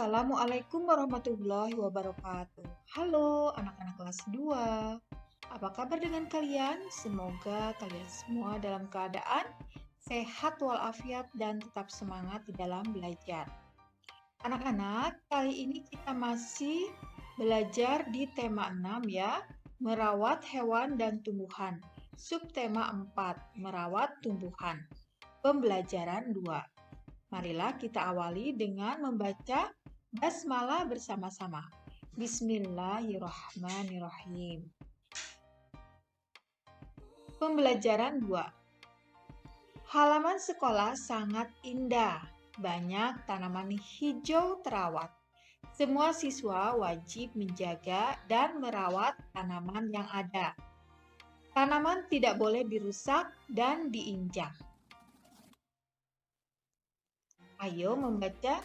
Assalamualaikum warahmatullahi wabarakatuh. Halo anak-anak kelas 2. Apa kabar dengan kalian? Semoga kalian semua dalam keadaan sehat walafiat dan tetap semangat di dalam belajar. Anak-anak, kali ini kita masih belajar di tema 6 ya, merawat hewan dan tumbuhan. Subtema 4, merawat tumbuhan. Pembelajaran 2. Marilah kita awali dengan membaca basmalah bersama-sama. Bismillahirrahmanirrahim. Pembelajaran 2. Halaman sekolah sangat indah. Banyak tanaman hijau terawat. Semua siswa wajib menjaga dan merawat tanaman yang ada. Tanaman tidak boleh dirusak dan diinjak. Ayo membaca.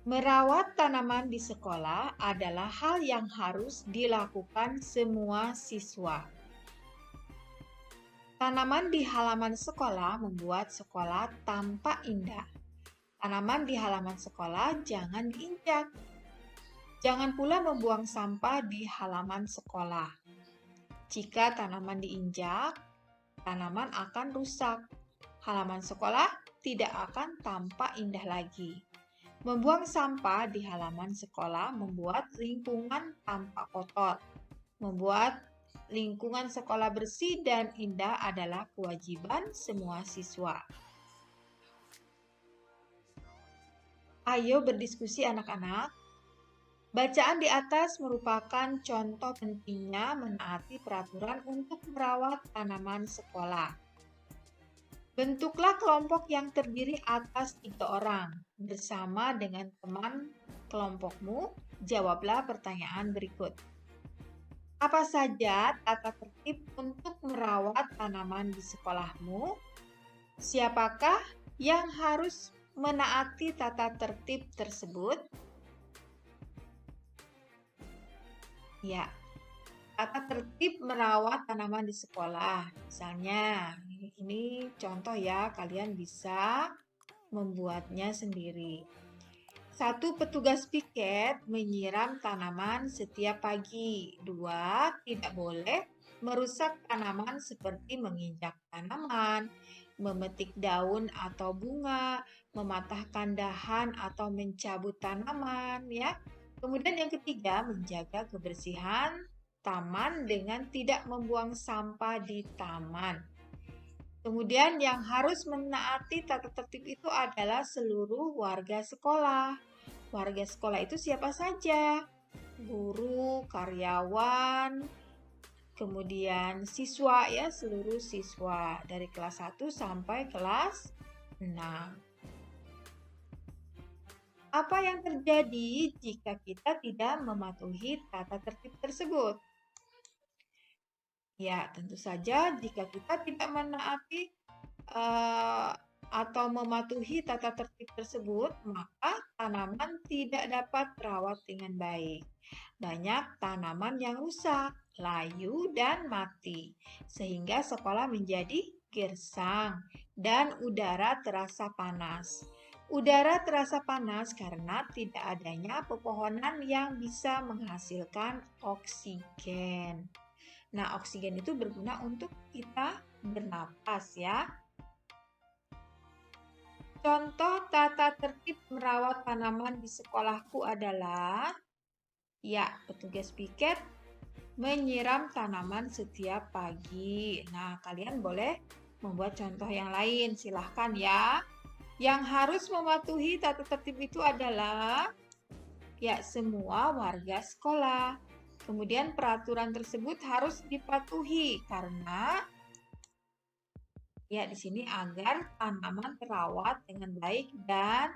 Merawat tanaman di sekolah adalah hal yang harus dilakukan semua siswa. Tanaman di halaman sekolah membuat sekolah tampak indah. Tanaman di halaman sekolah jangan diinjak. Jangan pula membuang sampah di halaman sekolah. Jika tanaman diinjak, tanaman akan rusak. Halaman sekolah tidak akan tampak indah lagi. Membuang sampah di halaman sekolah membuat lingkungan tampak kotor. Membuat lingkungan sekolah bersih dan indah adalah kewajiban semua siswa. Ayo berdiskusi anak-anak. Bacaan di atas merupakan contoh pentingnya menaati peraturan untuk merawat tanaman sekolah. Bentuklah kelompok yang terdiri atas 3 orang. Bersama dengan teman kelompokmu, jawablah pertanyaan berikut. Apa saja tata tertib untuk merawat tanaman di sekolahmu? Siapakah yang harus menaati tata tertib tersebut? Ya, tata tertib merawat tanaman di sekolah. Misalnya, ini contoh ya, kalian bisa membuatnya sendiri. 1. Petugas piket menyiram tanaman setiap pagi. 2. Tidak boleh merusak tanaman seperti menginjak tanaman, memetik daun atau bunga, mematahkan dahan atau mencabut tanaman ya. Kemudian yang ketiga, menjaga kebersihan taman dengan tidak membuang sampah di taman. Kemudian yang harus menaati tata tertib itu adalah seluruh warga sekolah. Warga sekolah itu siapa saja? Guru, karyawan, kemudian siswa ya, seluruh siswa dari kelas 1 sampai kelas 6. Apa yang terjadi jika kita tidak mematuhi tata tertib tersebut? Ya, tentu saja jika kita tidak menaati atau mematuhi tata tertib tersebut, maka tanaman tidak dapat terawat dengan baik. Banyak tanaman yang rusak, layu, dan mati, sehingga sekolah menjadi gersang dan udara terasa panas. Udara terasa panas karena tidak adanya pepohonan yang bisa menghasilkan oksigen. Nah, oksigen itu berguna untuk kita bernapas ya. Contoh tata tertib merawat tanaman di sekolahku adalah, ya, petugas piket menyiram tanaman setiap pagi. Nah, kalian boleh membuat contoh yang lain, silahkan ya. Yang harus mematuhi tata tertib itu adalah, ya, semua warga sekolah. Kemudian peraturan tersebut harus dipatuhi karena ya di sini agar tanaman terawat dengan baik dan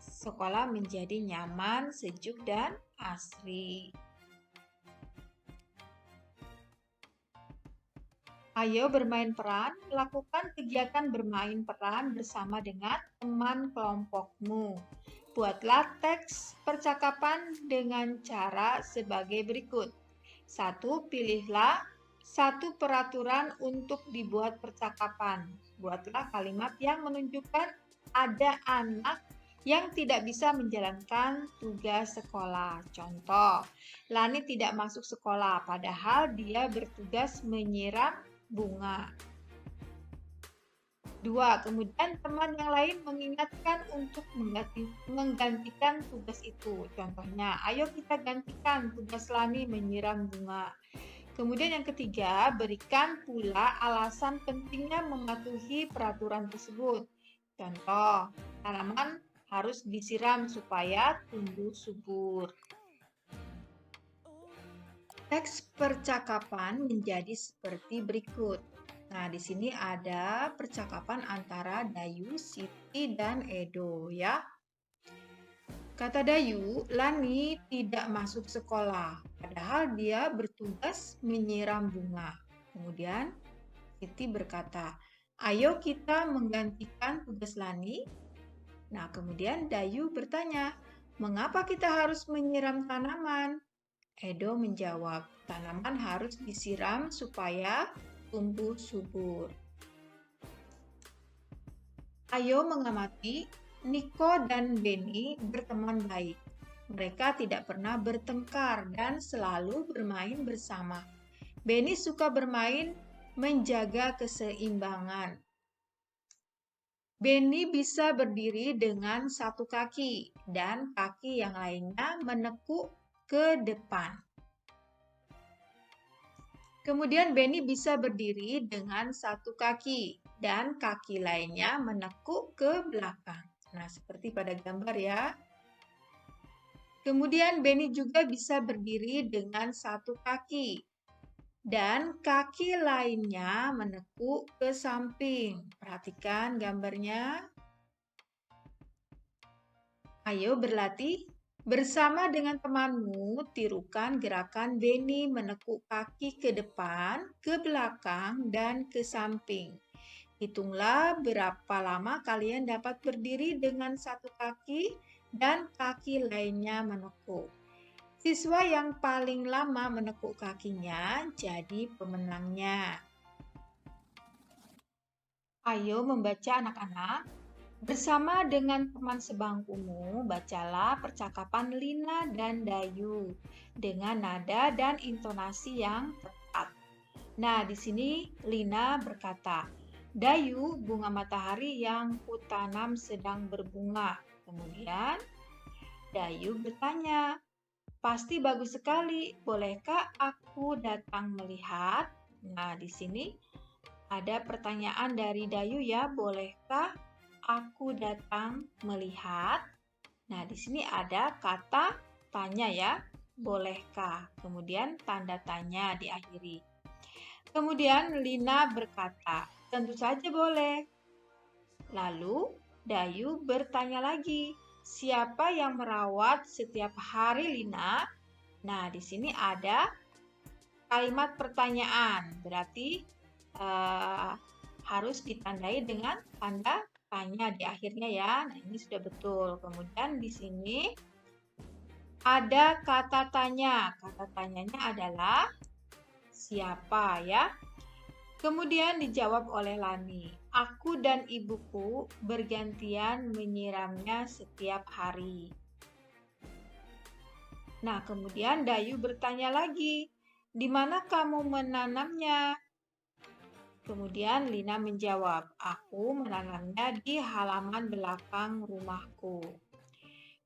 sekolah menjadi nyaman, sejuk dan asri. Ayo bermain peran, lakukan kegiatan bermain peran bersama dengan teman kelompokmu. Buatlah teks percakapan dengan cara sebagai berikut. 1. Pilihlah 1 peraturan untuk dibuat percakapan. Buatlah kalimat yang menunjukkan ada anak yang tidak bisa menjalankan tugas sekolah. Contoh, Lani tidak masuk sekolah padahal dia bertugas menyiram bunga. 2. Kemudian teman yang lain mengingatkan untuk menggantikan tugas itu. Contohnya, ayo kita gantikan tugas Lani menyiram bunga. Kemudian yang ketiga, berikan pula alasan pentingnya mematuhi peraturan tersebut. Contoh, tanaman harus disiram supaya tumbuh subur. Teks percakapan menjadi seperti berikut. Nah, di sini ada percakapan antara Dayu, Siti, dan Edo ya. Kata Dayu, Lani tidak masuk sekolah, padahal dia bertugas menyiram bunga. Kemudian Siti berkata, ayo kita menggantikan tugas Lani. Nah, kemudian Dayu bertanya, mengapa kita harus menyiram tanaman? Edo menjawab, tanaman harus disiram supaya tumbuh subur. Ayo mengamati, Niko dan Benny berteman baik. Mereka tidak pernah bertengkar dan selalu bermain bersama. Benny suka bermain menjaga keseimbangan. Benny bisa berdiri dengan satu kaki dan kaki yang lainnya menekuk ke depan. Kemudian Benny bisa berdiri dengan satu kaki dan kaki lainnya menekuk ke belakang. Nah, seperti pada gambar ya. Kemudian Benny juga bisa berdiri dengan satu kaki dan kaki lainnya menekuk ke samping. Perhatikan gambarnya. Ayo berlatih. Bersama dengan temanmu, tirukan gerakan Benny menekuk kaki ke depan, ke belakang, dan ke samping. Hitunglah berapa lama kalian dapat berdiri dengan satu kaki dan kaki lainnya menekuk. Siswa yang paling lama menekuk kakinya jadi pemenangnya. Ayo membaca anak-anak. Bersama dengan teman sebangkumu, bacalah percakapan Lina dan Dayu dengan nada dan intonasi yang tepat. Nah, di sini Lina berkata, Dayu, bunga matahari yang kutanam sedang berbunga. Kemudian Dayu bertanya, pasti bagus sekali, bolehkah aku datang melihat? Nah, di sini ada pertanyaan dari Dayu ya, bolehkah aku datang melihat? Nah, di sini ada kata tanya ya, bolehkah? Kemudian tanda tanya diakhiri. Kemudian Lina berkata, tentu saja boleh. Lalu Dayu bertanya lagi, siapa yang merawat setiap hari Lina? Nah, di sini ada kalimat pertanyaan, berarti harus ditandai dengan tanda tanya di akhirnya ya. Nah, ini sudah betul. Kemudian di sini ada kata tanya. Kata tanyanya adalah siapa ya? Kemudian dijawab oleh Lani. Aku dan ibuku bergantian menyiramnya setiap hari. Nah, kemudian Dayu bertanya lagi, di mana kamu menanamnya? Kemudian Lina menjawab, aku menanamnya di halaman belakang rumahku.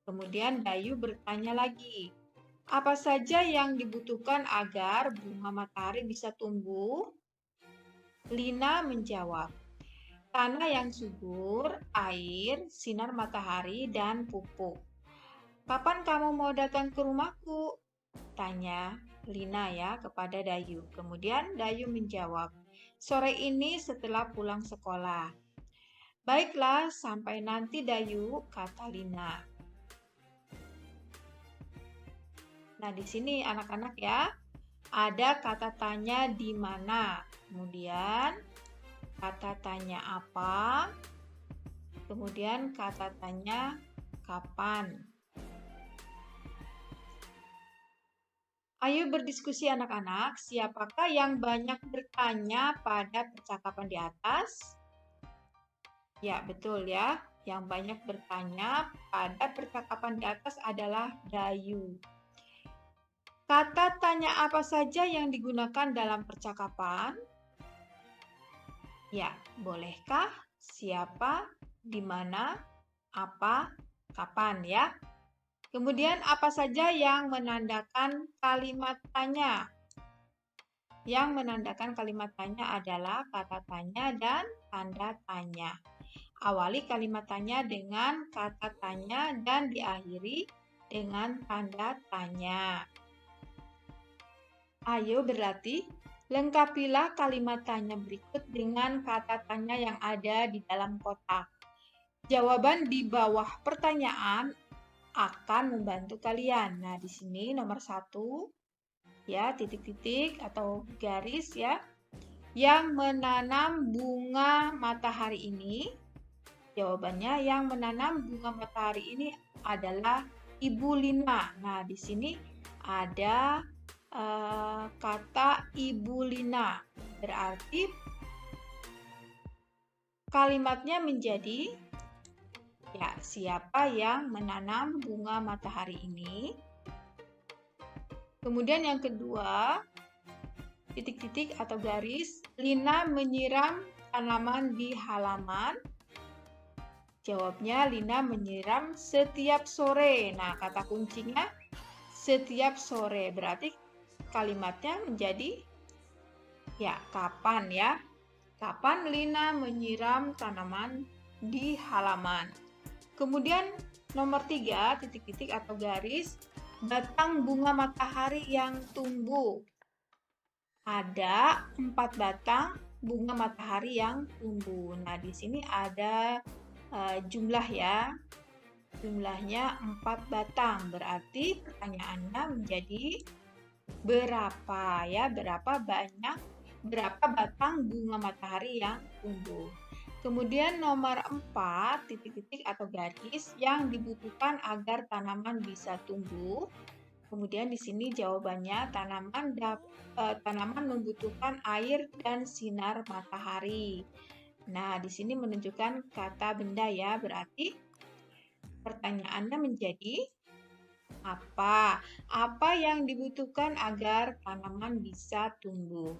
Kemudian Dayu bertanya lagi, apa saja yang dibutuhkan agar bunga matahari bisa tumbuh? Lina menjawab, tanah yang subur, air, sinar matahari, dan pupuk. Kapan kamu mau datang ke rumahku? Tanya Lina ya kepada Dayu. Kemudian Dayu menjawab, sore ini setelah pulang sekolah. Baiklah, sampai nanti Dayu, kata Lina. Nah, di sini anak-anak ya, ada kata tanya di mana, kemudian kata tanya apa, kemudian kata tanya kapan. Ayo berdiskusi anak-anak, siapakah yang banyak bertanya pada percakapan di atas? Ya, betul ya. yang banyak bertanya pada percakapan di atas adalah Dayu. Kata tanya apa saja yang digunakan dalam percakapan? Ya, bolehkah, siapa, di mana, apa, kapan ya. Kemudian apa saja yang menandakan kalimat tanya? Yang menandakan kalimat tanya adalah kata tanya dan tanda tanya. Awali kalimat tanya dengan kata tanya dan diakhiri dengan tanda tanya. Ayo berlatih, lengkapilah kalimat tanya berikut dengan kata tanya yang ada di dalam kotak. Jawaban di bawah pertanyaan akan membantu kalian. Nah, di sini nomor 1, ya, titik-titik atau garis ya. Yang menanam bunga matahari ini, jawabannya yang menanam bunga matahari ini adalah Ibu Lina. Nah, di sini ada kata Ibu Lina. Berarti kalimatnya menjadi, ya, siapa yang menanam bunga matahari ini? Kemudian yang kedua, titik-titik atau garis, Lina menyiram tanaman di halaman. Jawabnya Lina menyiram setiap sore. Nah, kata kuncinya setiap sore. Berarti kalimatnya menjadi, ya, kapan ya. Kapan Lina menyiram tanaman di halaman. Kemudian nomor 3, titik-titik atau garis, batang bunga matahari yang tumbuh. Ada 4 batang bunga matahari yang tumbuh. Nah, di sini ada jumlah ya. Jumlahnya 4 batang. Berarti pertanyaannya menjadi berapa ya? Berapa batang bunga matahari yang tumbuh. Kemudian nomor 4, titik-titik atau garis yang dibutuhkan agar tanaman bisa tumbuh. Kemudian di sini jawabannya tanaman membutuhkan air dan sinar matahari. Nah, di sini menunjukkan kata benda ya, berarti pertanyaannya menjadi apa? Apa yang dibutuhkan agar tanaman bisa tumbuh?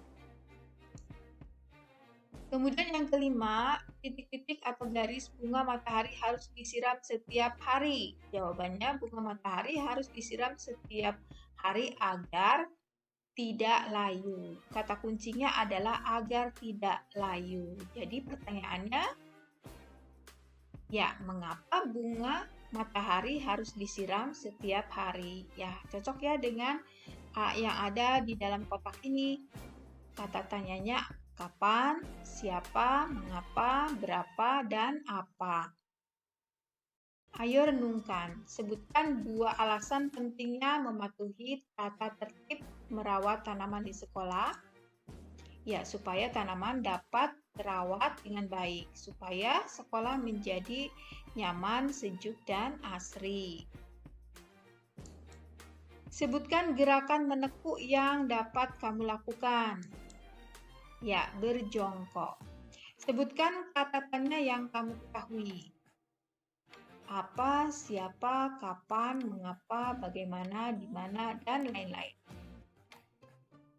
Kemudian yang kelima, titik-titik atau garis bunga matahari harus disiram setiap hari. Jawabannya bunga matahari harus disiram setiap hari agar tidak layu. Kata kuncinya adalah agar tidak layu. Jadi pertanyaannya, ya, mengapa bunga matahari harus disiram setiap hari? Ya, cocok ya dengan yang ada di dalam kotak ini. Kata tanyanya kapan, siapa, mengapa, berapa, dan apa. Ayo renungkan, sebutkan 2 alasan pentingnya mematuhi tata tertib merawat tanaman di sekolah. Ya, supaya tanaman dapat terawat dengan baik, supaya sekolah menjadi nyaman, sejuk, dan asri. Sebutkan gerakan menekuk yang dapat kamu lakukan. Ya, berjongkok. Sebutkan kata tanya yang kamu ketahui. Apa, siapa, kapan, mengapa, bagaimana, di mana, dan lain-lain.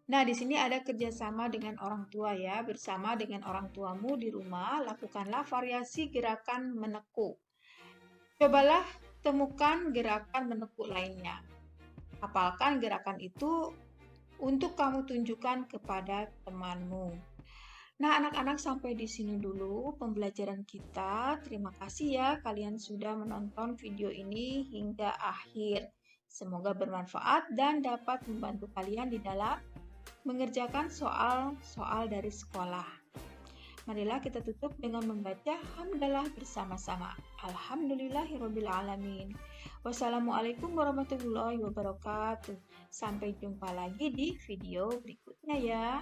Nah, di sini ada kerjasama dengan orang tua ya. Bersama dengan orang tuamu di rumah, lakukanlah variasi gerakan menekuk. Cobalah temukan gerakan menekuk lainnya. Hafalkan gerakan itu untuk kamu tunjukkan kepada temanmu. Nah, anak-anak, sampai di sini dulu pembelajaran kita. Terima kasih ya kalian sudah menonton video ini hingga akhir. Semoga bermanfaat dan dapat membantu kalian di dalam mengerjakan soal-soal dari sekolah. Marilah kita tutup dengan membaca hamdalah bersama-sama. Alhamdulillahirrabbilalamin. Wassalamualaikum warahmatullahi wabarakatuh. Sampai jumpa lagi di video berikutnya ya.